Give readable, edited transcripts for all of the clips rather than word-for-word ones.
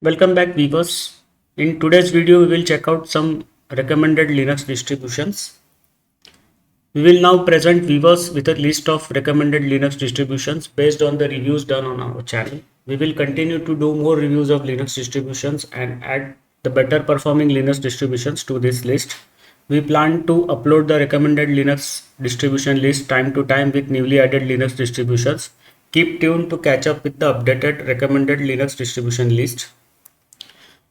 Welcome back viewers. In today's video we will check out some recommended Linux distributions. We will now present viewers with a list of recommended Linux distributions based on the reviews done on our channel. We will continue to do more reviews of Linux distributions and add the better performing Linux distributions to this list. We plan to upload the recommended Linux distribution list time to time with newly added Linux distributions. Keep tuned to catch up with the updated recommended Linux distribution list.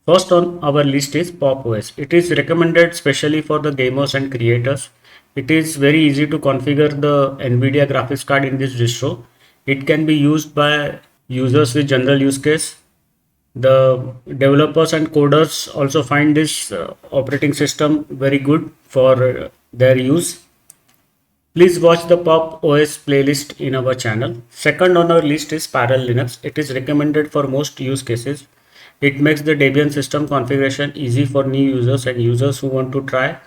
First on our list is Pop OS. It is recommended specially for the gamers and creators. It is very easy to configure the nvidia graphics card in this distro. It can be used by users with general use case. The developers and coders also find this operating system very good for their use. Please watch the Pop OS playlist in our channel. Second on our list is Spiral Linux. It is recommended for most use cases. It makes the Debian system configuration easy for new users and users who want to try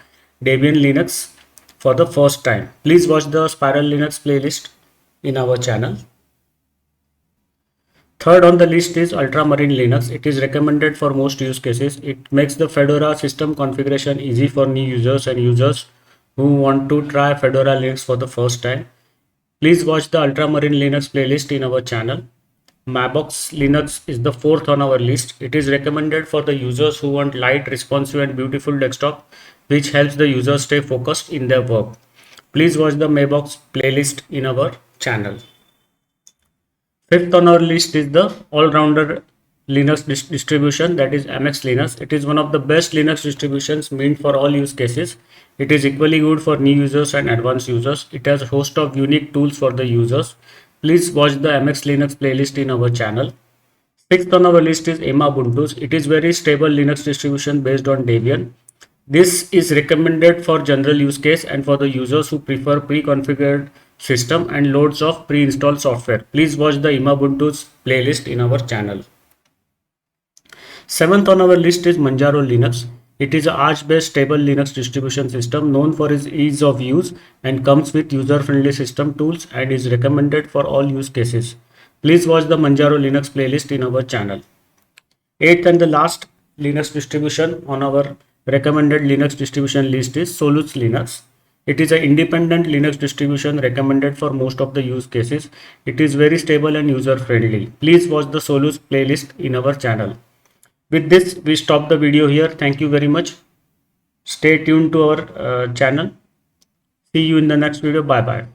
Debian Linux for the first time. Please watch the Spiral Linux playlist in our channel. Third on the list is Ultramarine Linux. It is recommended for most use cases. It makes the Fedora system configuration easy for new users and users who want to try Fedora Linux for the first time. Please watch the Ultramarine Linux playlist in our channel. Mabox Linux is the fourth on our list. It is recommended for the users who want light, responsive and beautiful desktop which helps the user stay focused in their work. Please watch the Mabox playlist in our channel. Fifth on our list is the all-rounder Linux distribution, that is MX Linux. It is one of the best Linux distributions meant for all use cases. It is equally good for new users and advanced users. It has a host of unique tools for the users. Please watch the MX Linux playlist in our channel. Sixth on our list is Emma Ubuntu. It is very stable Linux distribution based on Debian. This is recommended for general use case and for the users who prefer pre-configured system and loads of pre-installed software. Please watch the Emma Ubuntu playlist in our channel. Seventh on our list is Manjaro Linux. It is a Arch-based stable Linux distribution system known for its ease of use and comes with user-friendly system tools and is recommended for all use cases. Please watch the Manjaro Linux playlist in our channel. Eighth and the last Linux distribution on our recommended Linux distribution list is Solus Linux. It is an independent Linux distribution recommended for most of the use cases. It is very stable and user-friendly. Please watch the Solus playlist in our channel. With this, we stop the video here. Thank you very much. Stay tuned to our channel. See you in the next video. Bye bye.